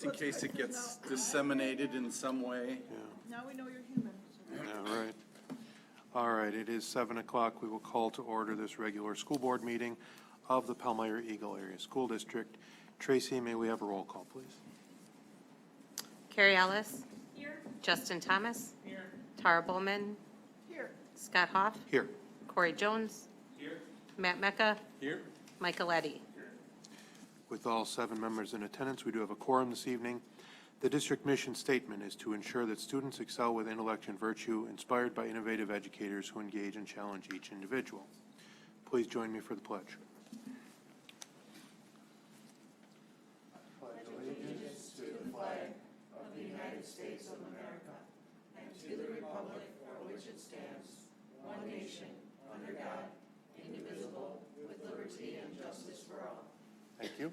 in case it gets disseminated in some way. Now we know you're human. Yeah, right. All right, it is 7 o'clock. We will call to order this regular school board meeting of the Palmyra-Eagle Area School District. Tracy, may we have a roll call, please? Carrie Ellis. Here. Justin Thomas. Here. Tara Bowman. Here. Scott Hoff. Here. Corey Jones. Here. Matt Mecca. Here? Michael Eddy. With all 7 members in attendance, we do have a quorum this evening. The district mission statement is to ensure that students excel with intellect and virtue, inspired by innovative educators who engage and challenge each individual. Please join me for the pledge. Thank you.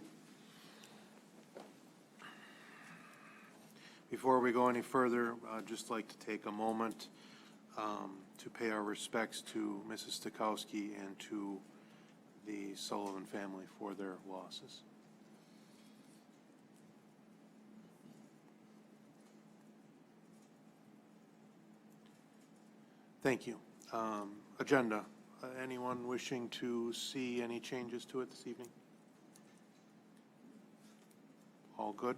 Before we go any further, I'd just like to take a moment to pay our respects to Mrs. Stokowski and to the Sullivan family for their losses. Thank you. Agenda. Anyone wishing to see any changes to it this evening? All good.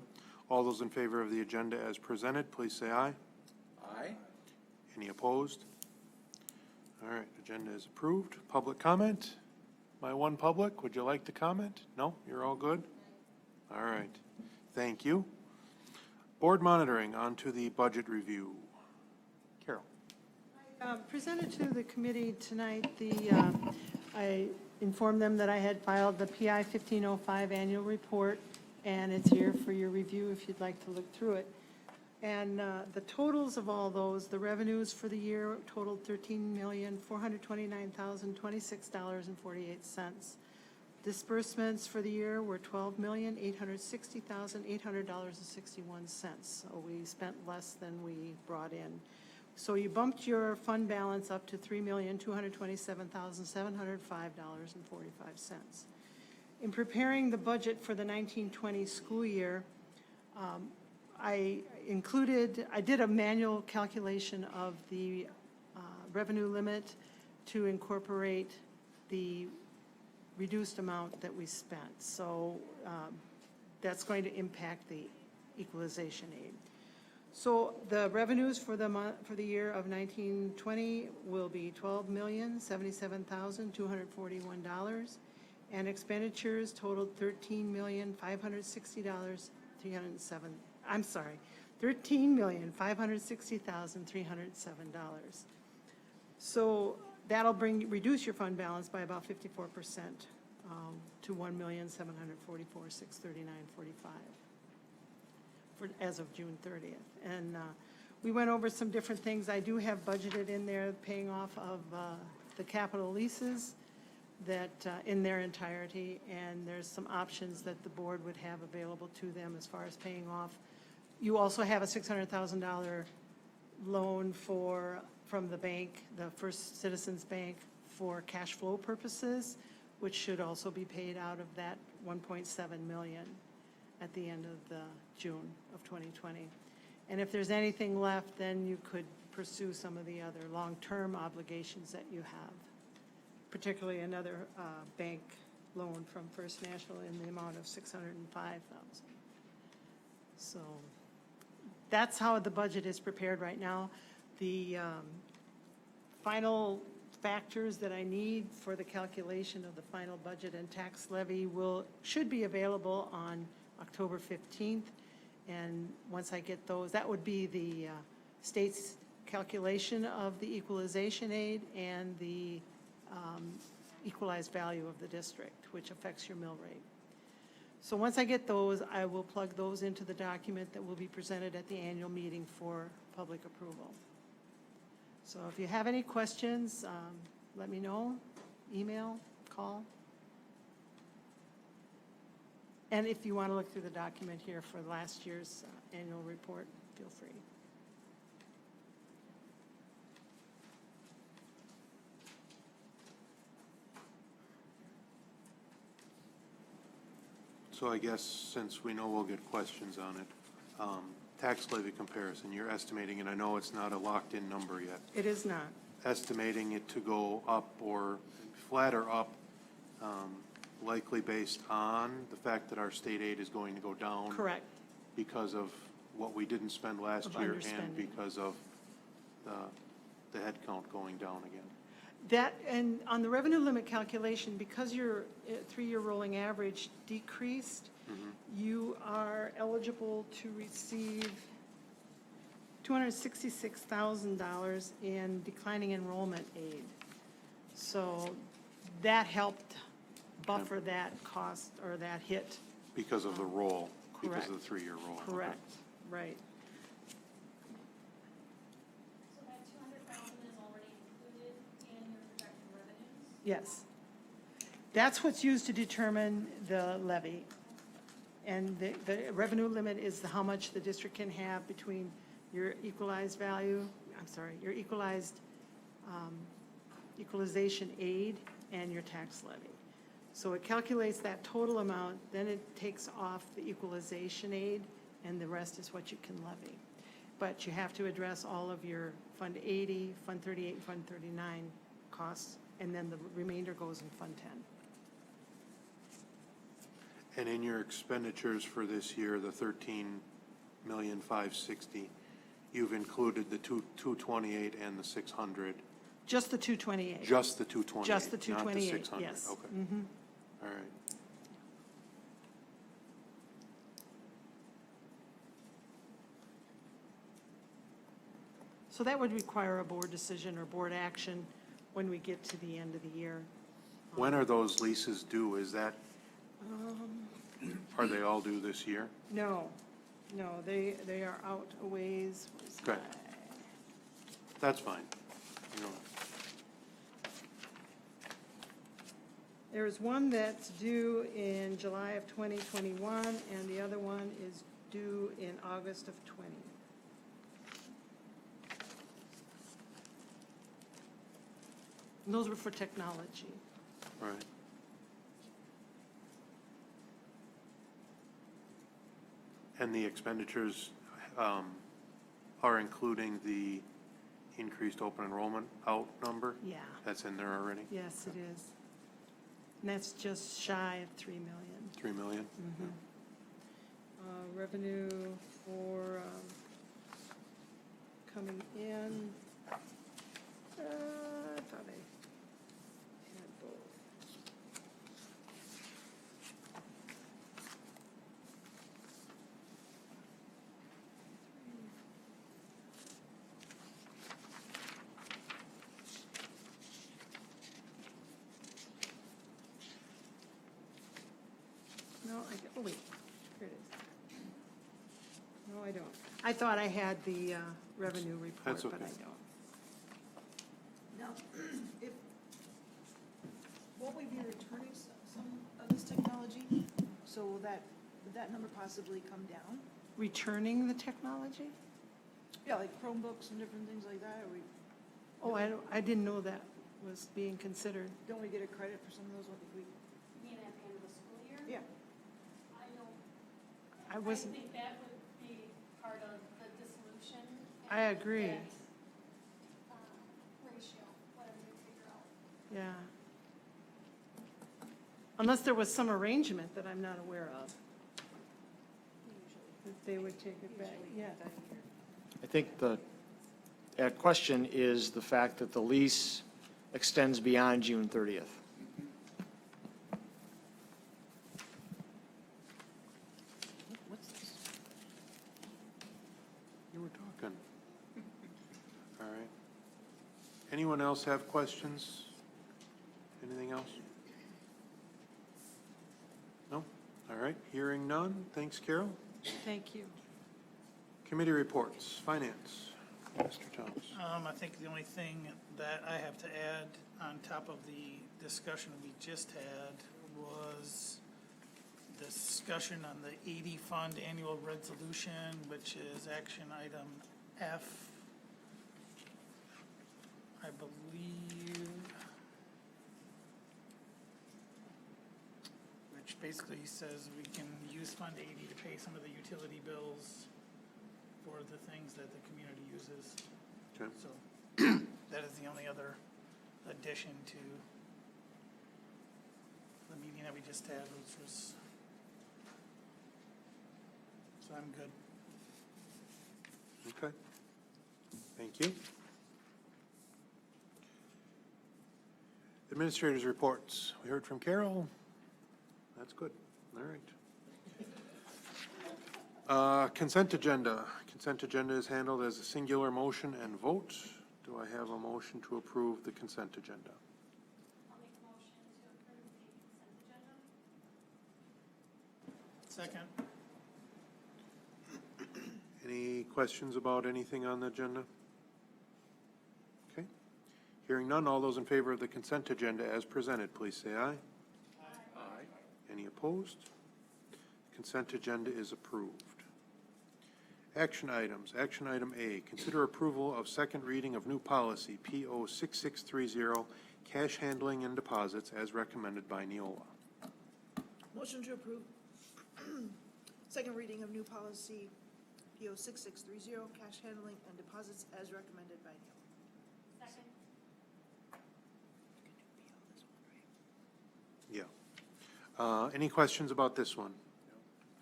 All those in favor of the agenda as presented, please say aye. Aye. Any opposed? All right, agenda is approved. Public comment? My one public, would you like to comment? No, you're all good? All right, thank you. Board monitoring, on to the budget review. Carol. Presented to the committee tonight, I informed them that I had filed the PI 1505 annual report, and it's here for your review if you'd like to look through it. And the totals of all those, the revenues for the year totaled $13,429,026.48. Disbursements for the year were $12,860,800.61. So we spent less than we brought in. So you bumped your fund balance up to $3,227,705.45. In preparing the budget for the 1920 school year, I did a manual calculation of the revenue limit to incorporate the reduced amount that we spent. So that's going to impact the equalization aid. So the revenues for the year of 1920 will be $12,077,241. And expenditures totaled $13,560,307. So that'll reduce your fund balance by about 54% to $1,744,639.45 as of June 30th. And we went over some different things. I do have budgeted in there paying off of the capital leases that in their entirety, and there's some options that the board would have available to them as far as paying off. You also have a $600,000 loan from the bank, the First Citizens Bank, for cash flow purposes, which should also be paid out of that $1.7 million at the end of June of 2020. And if there's anything left, then you could pursue some of the other long-term obligations that you have, particularly another bank loan from First National in the amount of $605,000. So that's how the budget is prepared right now. The final factors that I need for the calculation of the final budget and tax levy should be available on October 15th. And once I get those, that would be the state's calculation of the equalization aid and the equalized value of the district, which affects your mill rate. So once I get those, I will plug those into the document that will be presented at the annual meeting for public approval. So if you have any questions, let me know, email, call. And if you want to look through the document here for last year's annual report, feel free. So I guess since we know we'll get questions on it, tax levy comparison, you're estimating, and I know it's not a locked-in number yet, It is not. estimating it to go up or flat or up, likely based on the fact that our state aid is going to go down. Correct. Because of what we didn't spend last Of year and underspending. because of the head count going down again. That, and on the revenue limit calculation, because your three-year rolling average decreased, you are eligible to receive $266,000 in declining enrollment aid. So that helped buffer that cost or that hit. Because of the roll, because Correct. of the three-year roll. Okay. Correct, right. So that 200,000 is already included in your projected revenues? Yes. That's what's used to determine the levy. And the revenue limit is how much the district can have between your equalized value, your equalized equalization aid and your tax levy. So it calculates that total amount, then it takes off the equalization aid, and the rest is what you can levy. But you have to address all of your Fund 80, Fund 38, and Fund 39 costs, and then the remainder goes in Fund 10. And in your expenditures for this year, the 13,560,000, you've included the 228 and the 600. Just the 228. Just the 228. Just the 228, Not the 600. yes. Okay. All right. So that would require a board decision or board action when we get to the end of the year. When are those leases due? Is that, are they all due this year? No, they are out a ways. Where's Okay. That's fine. You know, There is one that's due in July of 2021, and the other one is due in August of 20. And those were for technology. right. And the expenditures are including the increased open enrollment out number? Yeah, That's in there already? yes, it is. And that's just shy of 3 million. 3 million? Revenue for coming in, I thought I had both. No, oh wait, here it is. No, I don't. I thought I had the revenue report, That's but I okay. don't. Now, if, won't we be returning some of this technology? So would that number possibly come down? Returning the technology? Yeah, like Chromebooks and different things like that, or Oh, I didn't know that was being considered. don't we get a credit for some of those if we, Being at the end of the school year? yeah. I wasn't, I think that would be part of the dissolution. I agree. and that, ratio, whatever you figure out. Yeah. Unless there was some arrangement that I'm not aware of, that they would take it back, yeah. I think the question is the fact that the lease extends beyond June 30th. What's this? You were talking. All right. Anyone else have questions? Anything else? No? All right, hearing none. Thanks, Carol. Thank you. Committee reports, finance. Mr. Thomas. I think the only thing that I have to add on top of the discussion we just had was the discussion on the 80 fund annual resolution, which is action item F, I believe, which basically says we can use Fund 80 to pay some of the utility bills for the things that the community uses. Okay. So that is the only other addition to the meeting that we just had, which was, so I'm good. Okay. Thank you. Administrators' reports. We heard from Carol. That's good. All right. Consent agenda. Consent agenda is handled as a singular motion and vote. Do I have a motion to approve the consent agenda? I'll make a motion to approve the consent agenda. Second. Any questions about anything on the agenda? Okay. Hearing none, all those in favor of the consent agenda as presented, please say aye. Aye. Any opposed? Consent agenda is approved. Action items. Action item A, consider approval of second reading of new policy PO 6630, cash handling and deposits as recommended by Neola. Motion to approve. Second reading of new policy, PO 6630, cash handling and deposits as recommended by Neil. Second. Yeah. Any questions about this one?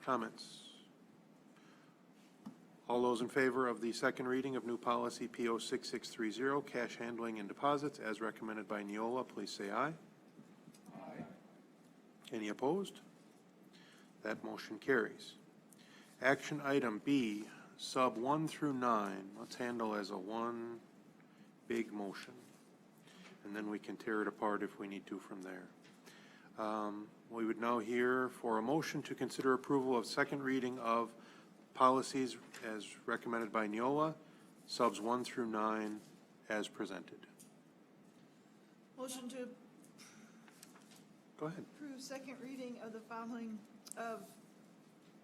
Comments? All those in favor of the second reading of new policy PO 6630, cash handling and deposits as recommended by Neola, please say aye. Aye. Any opposed? That motion carries. Action item B, sub 1 through 9, let's handle as a one big motion. And then we can tear it apart if we need to from there. We would now hear for a motion to consider approval of second reading of policies as recommended by Neola, subs 1 through 9 as presented. Motion to Go ahead. approve second reading of the following of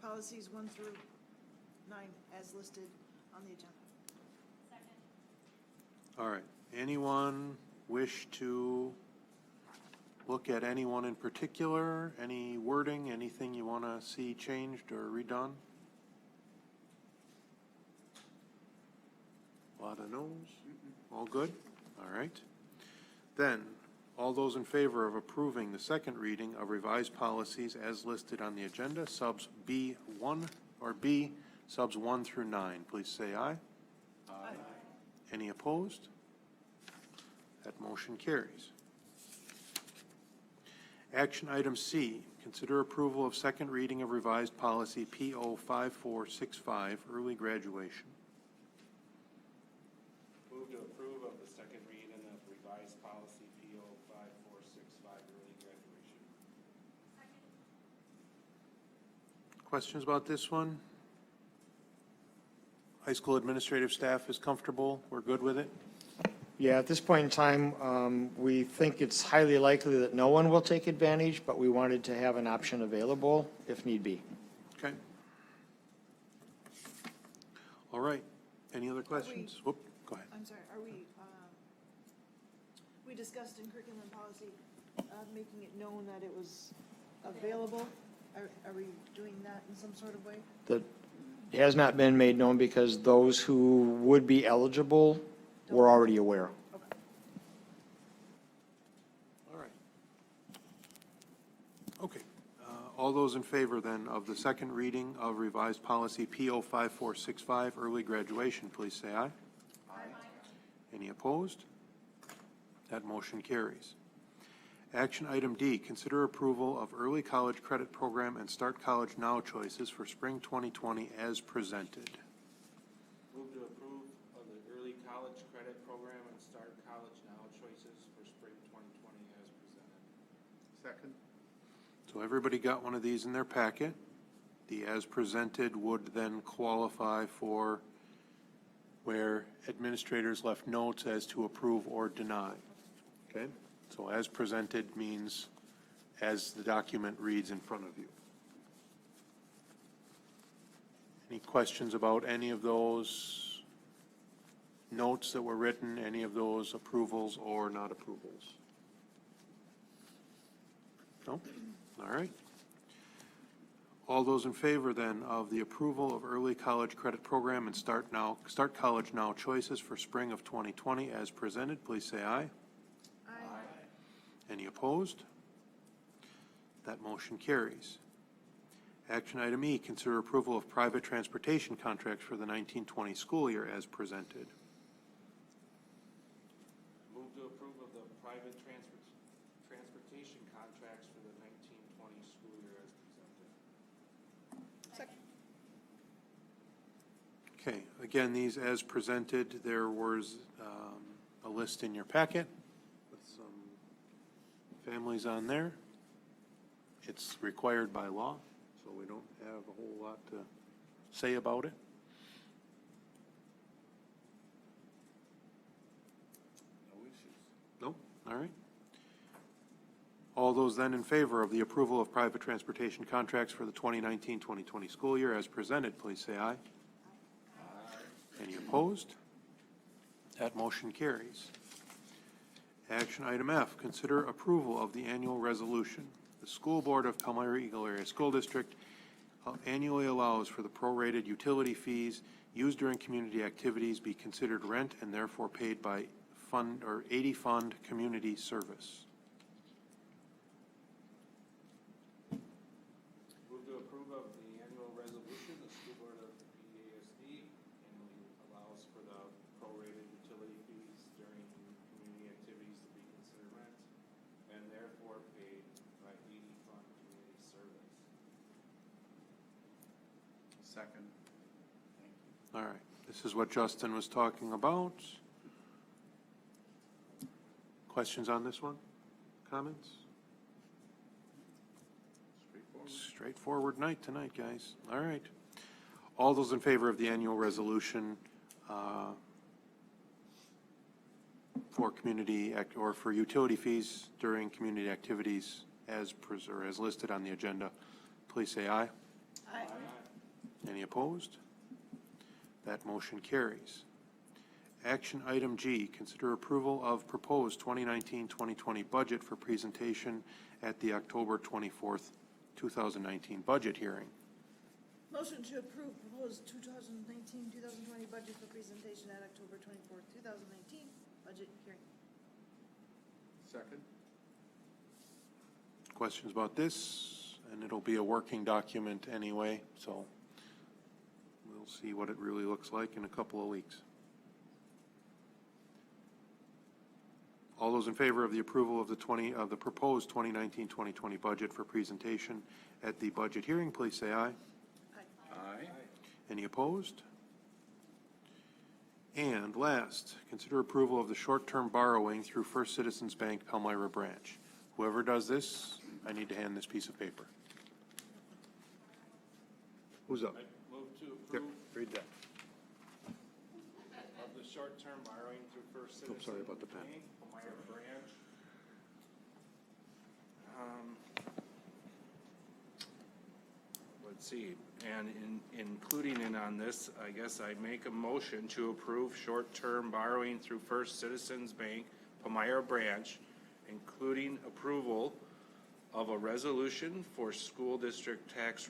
policies 1 through 9 as listed on the agenda. Second. All right. Anyone wish to look at anyone in particular? Any wording, anything you want to see changed or redone? A lot of no's? All good? All right. Then, all those in favor of approving the second reading of revised policies as listed on the agenda, subs B1 or B, subs 1 through 9, please say aye. Aye. Any opposed? That motion carries. Action item C, consider approval of second reading of revised policy PO 5465, early graduation. Move to approve of the second reading of revised policy PO 5465, early graduation. Second. Questions about this one? High school administrative staff is comfortable? We're good with it? Yeah, at this point in time, we think it's highly likely that no one will take advantage, but we wanted to have an option available if need be. Okay. All right. Any other questions? Whoop, go ahead. I'm sorry, are we discussed in curriculum and policy, making it known that it was available? Are we doing that in some sort of way? That has not been made known because those who would be eligible were already aware. Okay. All right. Okay. All those in favor then of the second reading of revised policy PO 5465, early graduation, please say aye. Aye. Any opposed? That motion carries. Action item D, consider approval of early college credit program and Start College Now choices for spring 2020 as presented. Move to approve of the early college credit program and Start College Now choices for spring 2020 as presented. Second. So everybody got one of these in their packet. The as presented would then qualify for where administrators left notes as to approve or deny. Okay? So as presented means as the document reads in front of you. Any questions about any of those notes that were written, any of those approvals or not approvals? No? All right. All those in favor then of the approval of early college credit program and Start College Now choices for spring of 2020 as presented, please say aye. Aye. Any opposed? That motion carries. Action item E, consider approval of private transportation contracts for the 1920 school year as presented. Move to approve of the private transportation contracts for the 1920 school year as presented. Second. Okay, again, these as presented, there was a list in your packet with some families on there. It's required by law, so we don't have a whole lot to say about it. No issues. Nope, all right. All those then in favor of the approval of private transportation contracts for the 2019-2020 school year as presented, please say aye. Any opposed? That motion carries. Action item F, consider approval of the annual resolution. The School Board of Palmyra-Eagle Area School District annually allows for the prorated utility fees used during community activities be considered rent and therefore paid by fund or 80 fund community service. Move to approve of the annual resolution. The school board of PEASD annually allows for the prorated utility fees during community activities to be considered rent and therefore paid by 80 fund community service. Second. All right, this is what Justin was talking about. Questions on this one? Comments? Straightforward. Straightforward night tonight, guys. All right. All those in favor of the annual resolution for community or for utility fees during community activities as listed on the agenda, please say aye. Aye. Any opposed? That motion carries. Action item G, consider approval of proposed 2019-2020 budget for presentation at the October 24th, 2019 budget hearing. Motion to approve proposed 2019-2020 budget for presentation at October 24th, 2019 budget hearing. Second. Questions about this? And it'll be a working document anyway, so we'll see what it really looks like in a couple of weeks. All those in favor of the approval of the proposed 2019-2020 budget for presentation at the budget hearing, please say aye. Aye. Any opposed? And last, consider approval of the short-term borrowing through First Citizens Bank Palmyra branch. Whoever does this, I need to hand this piece of paper. Who's up? I move to Yep, approve read that. of the short-term borrowing through First Oh, Citizens sorry about the pen. Bank, Palmyra branch. Let's see, and including in on this, I guess I make a motion to approve short-term borrowing through First Citizens Bank, Palmyra branch, including approval of a resolution for school district tax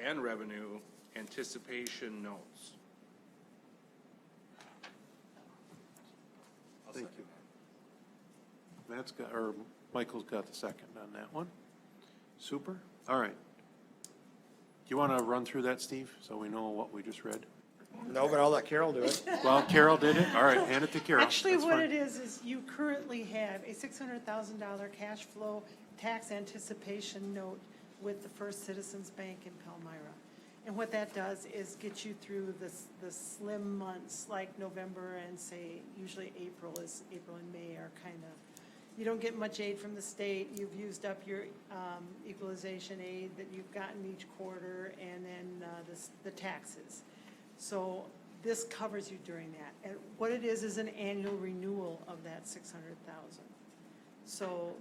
and revenue anticipation notes. Thank you. Matt's got, or Michael's got the second on that one. Super. All right. Do you want to run through that, Steve, so we know what we just read? No, but I'll let Carol do it. Well, Carol did it. All right, hand it to Carol. Actually, That's what fine. it is you currently have a $600,000 cash flow tax anticipation note with the First Citizens Bank in Palmyra. And what that does is get you through the slim months like November and say, usually April and May are kind of, you don't get much aid from the state. You've used up your equalization aid that you've gotten each quarter, and then the taxes. So this covers you during that. And what it is an annual renewal of that $600,000. So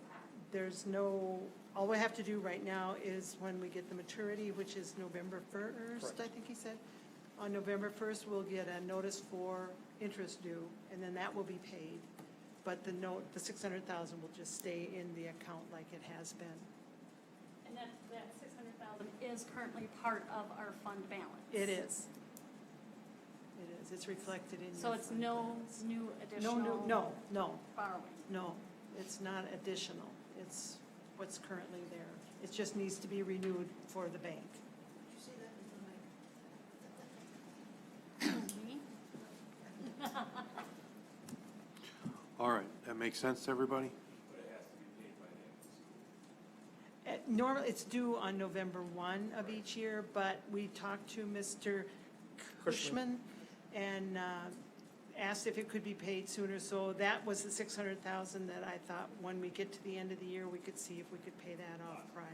there's no, all we have to do right now is when we get the maturity, which is November 1st, I think he said. On November 1st, we'll get a notice for interest due, and then that will be paid. But the note, the $600,000 will just stay in the account like it has been. And that 600,000 is currently part of our fund balance. It is. It is. It's reflected in. So your it's fund no balance. new No, additional no, borrowing. no. It's not additional. It's what's currently there. It just needs to be renewed for the bank. All right, that makes sense to everybody? Normally, it's due on November 1 of each year, but we talked to Mr. Cushman and asked if it could be paid sooner. So that was the 600,000 that I thought when we get to the end of the year, we could see if we could pay that off prior.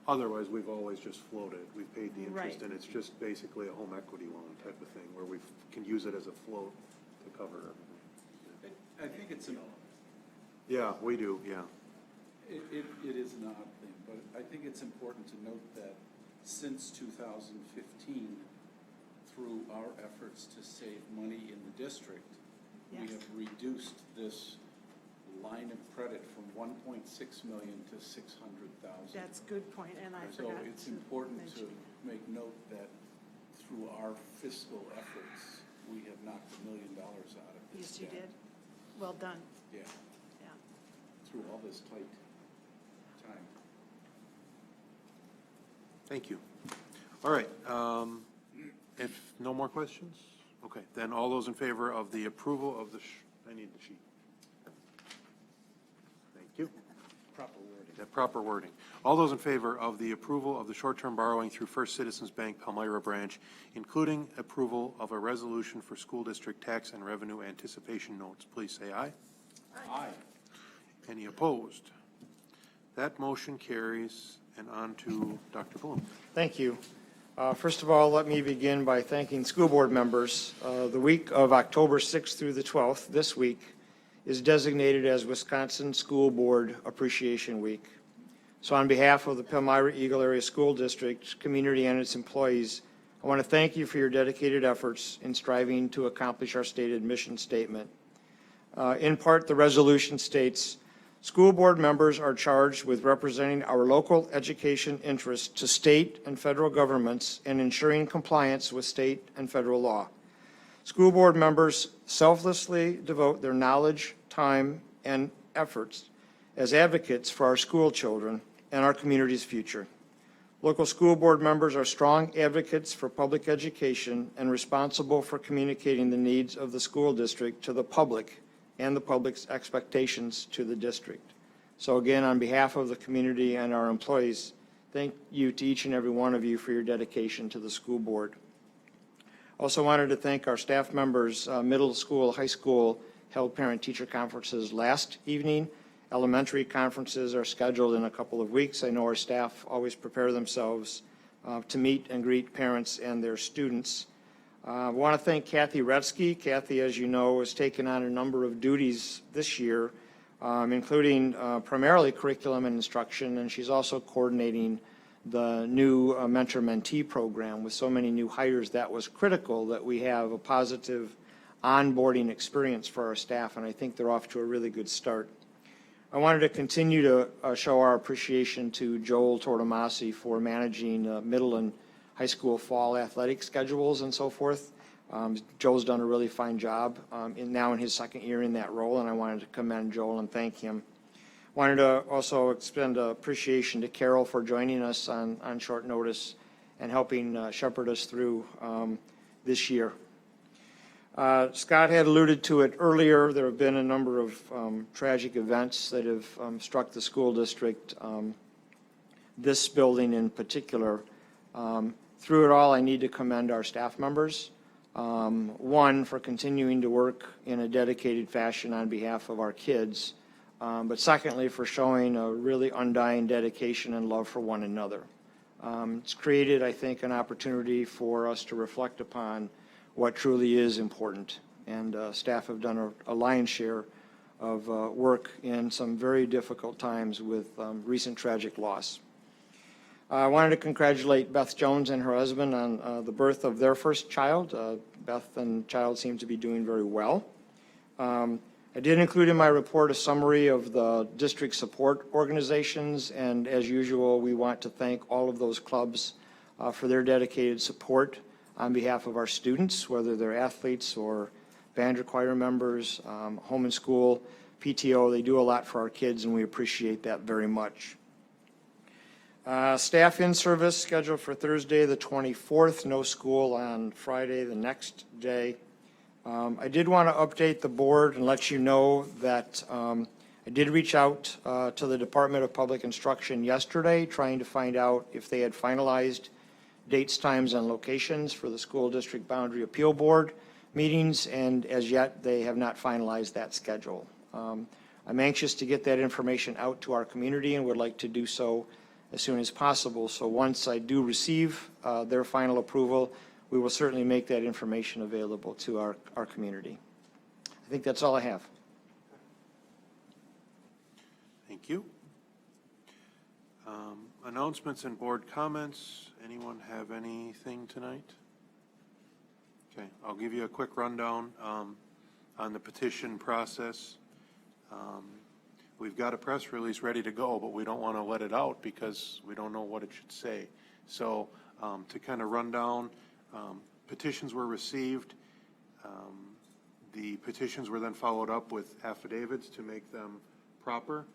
Otherwise, we've always just floated. We've paid the interest, Right. and it's just basically a home equity loan type of thing where we can use it as a float to cover everything. I think it's, Yeah, we do, yeah. it is an odd thing, but I think it's important to note that since 2015, through our efforts to save money in the district, we Yes. have reduced this line of credit from 1.6 million to 600,000. That's a good point, and I So forgot it's to important mention. to make note that through our fiscal efforts, we have knocked $1 million out of this. Yes, you debt. did. Well done. Yeah, Yeah. through all this tight time. Thank you. All right, if no more questions? Okay, then all those in favor of the approval of the, I need the sheet. Thank you. Proper wording. That proper wording. All those in favor of the approval of the short-term borrowing through First Citizens Bank Palmyra Branch, including approval of a resolution for school district tax and revenue anticipation notes, please say aye. Aye. Any opposed? That motion carries, and on to Dr. Bloom. Thank you. First of all, let me begin by thanking school board members. The week of October 6th through the 12th, this week, is designated as Wisconsin School Board Appreciation Week. So on behalf of the Palmyra-Eagle Area School District, community, and its employees, I want to thank you for your dedicated efforts in striving to accomplish our stated mission statement. In part, the resolution states, school board members are charged with representing our local education interests to state and federal governments and ensuring compliance with state and federal law. School board members selflessly devote their knowledge, time, and efforts as advocates for our school children and our community's future. Local school board members are strong advocates for public education and responsible for communicating the needs of the school district to the public and the public's expectations to the district. So again, on behalf of the community and our employees, thank you to each and every one of you for your dedication to the school board. Also wanted to thank our staff members. Middle school, high school held parent-teacher conferences last evening. Elementary conferences are scheduled in a couple of weeks. I know our staff always prepare themselves to meet and greet parents and their students. I want to thank Kathy Retzky. Kathy, as you know, has taken on a number of duties this year, including primarily curriculum and instruction, and she's also coordinating the new mentor-mentee program. With so many new hires, that was critical that we have a positive onboarding experience for our staff, and I think they're off to a really good start. I wanted to continue to show our appreciation to Joel Tortomasi for managing middle and high school fall athletic schedules and so forth. Joel's done a really fine job now in his second year in that role, and I wanted to commend Joel and thank him. Wanted to also extend appreciation to Carol for joining us on short notice and helping shepherd us through this year. Scott had alluded to it earlier. There have been a number of tragic events that have struck the school district, this building in particular. Through it all, I need to commend our staff members. One, for continuing to work in a dedicated fashion on behalf of our kids, but secondly, for showing a really undying dedication and love for one another. It's created, I think, an opportunity for us to reflect upon what truly is important, and staff have done a lion's share of work in some very difficult times with recent tragic loss. I wanted to congratulate Beth Jones and her husband on the birth of their first child. Beth and child seem to be doing very well. I I did include in my report a summary of the district support organizations, and as usual, we want to thank all of those clubs for their dedicated support on behalf of our students, whether they're athletes or band or choir members, home and school, PTO. They do a lot for our kids, and we appreciate that very much. Staff in service scheduled for Thursday, the 24th, no school on Friday, the next day. I did want to update the board and let you know that I did reach out to the Department of Public Instruction yesterday, trying to find out if they had finalized dates, times, and locations for the School District Boundary Appeal Board meetings, and as yet, they have not finalized that schedule. I'm anxious to get that information out to our community and would like to do so as soon as possible. So once I do receive their final approval, we will certainly make that information available to our community. I think that's all I have. Thank you. Announcements and board comments. Anyone have anything tonight? Okay, I'll give you a quick rundown on the petition process. We've got a press release ready to go, but we don't want to let it out because we don't know what it should say. So to kind of run down, petitions were received. The petitions were then followed up with affidavits to make them proper.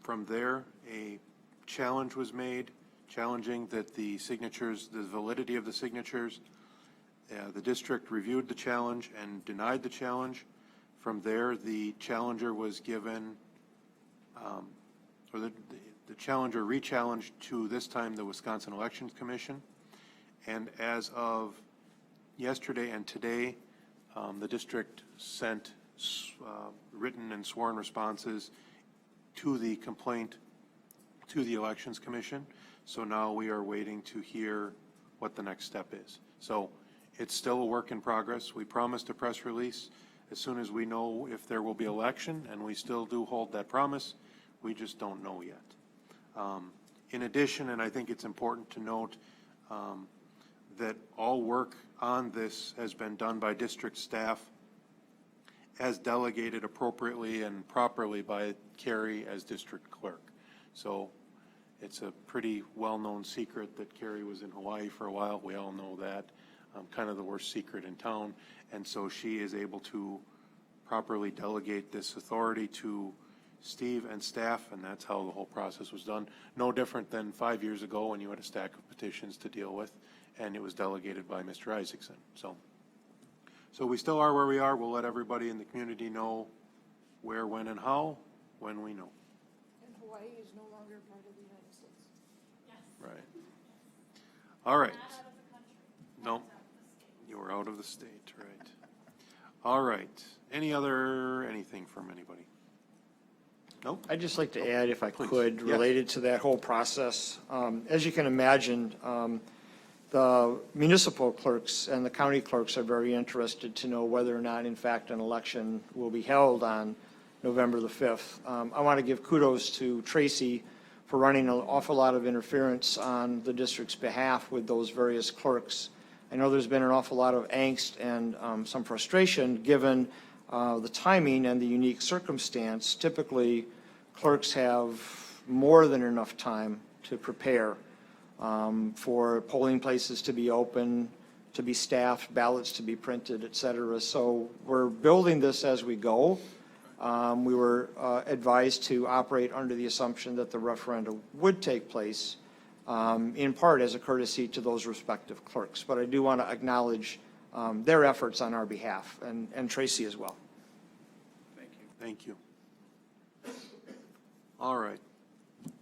From there, a challenge was made, challenging that the signatures, the validity of the signatures. The district reviewed the challenge and denied the challenge. From there, the challenger was given, or the challenger re-challenged to this time the Wisconsin Elections Commission. And as of yesterday and today, the district sent written and sworn responses to the complaint to the Elections Commission. So now we are waiting to hear what the next step is. So it's still a work in progress. We promised a press release as soon as we know if there will be election, and we still do hold that promise. We just don't know yet. In addition, and I think it's important to note that all work on this has been done by district staff as delegated appropriately and properly by Carrie as district clerk. So it's a pretty well-known secret that Carrie was in Hawaii for a while. We all know that. Kind of the worst secret in town. And so she is able to properly delegate this authority to Steve and staff, and that's how the whole process was done. No different than 5 years ago when you had a stack of petitions to deal with, and it was delegated by Mr. Isaacson. So we still are where we are. We'll let everybody in the community know where, when, and how when we know. And Hawaii is no longer part of the United States. Yes. Right. All right. Not out of the country. No, That's out of the state. you were out of the state, right. All right. Anything from anybody? No? I'd just like to add, if I Please. could, Yes. related to that whole process. As you can imagine, the municipal clerks and the county clerks are very interested to know whether or not, in fact, an election will be held on November the 5th. I want to give kudos to Tracy for running an awful lot of interference on the district's behalf with those various clerks. I know there's been an awful lot of angst and some frustration given the timing and the unique circumstance. Typically, clerks have more than enough time to prepare for polling places to be open, to be staffed, ballots to be printed, et cetera. So we're building this as we go. We were advised to operate under the assumption that the referendum would take place, in part as a courtesy to those respective clerks. But I do want to acknowledge their efforts on our behalf, and Tracy as well. Thank you. All right.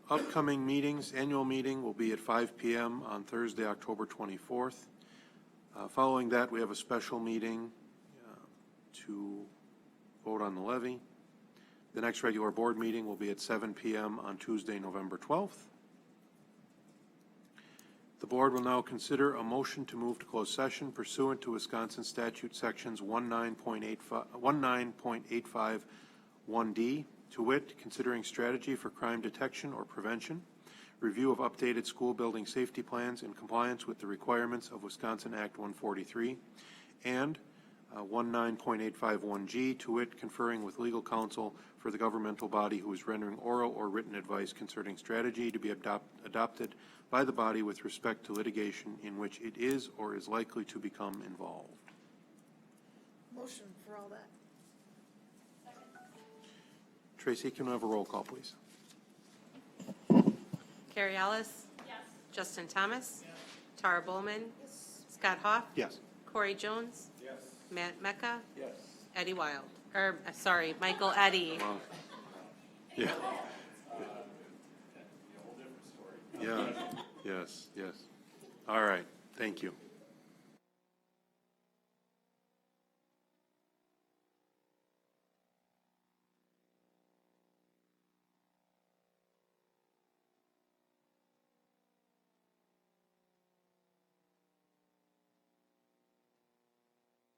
Upcoming meetings, annual meeting will be at 5 p.m. on Thursday, October 24th. Following that, we have a special meeting to vote on the levy. The next regular board meeting will be at 7 p.m. on Tuesday, November 12th. The board will now consider a motion to move to closed session pursuant to Wisconsin statute sections 19.851D, to wit, considering strategy for crime detection or prevention, review of updated school building safety plans in compliance with the requirements of Wisconsin Act 143, and 19.851G, to wit, conferring with legal counsel for the governmental body who is rendering oral or written advice concerning strategy to be adopted by the body with respect to litigation in which it is or is likely to become involved. Motion for all that. Tracy, can we have a roll call, please? Carrie Ellis, Yes. Justin Thomas, Tara Bowman, Scott Hoff, Yes. Corey Jones, Yes. Matt Mecca, Yes. Eddie Wild, sorry, Michael Eddy. Wow. Yeah. Yeah, yes, yes. All right, thank you.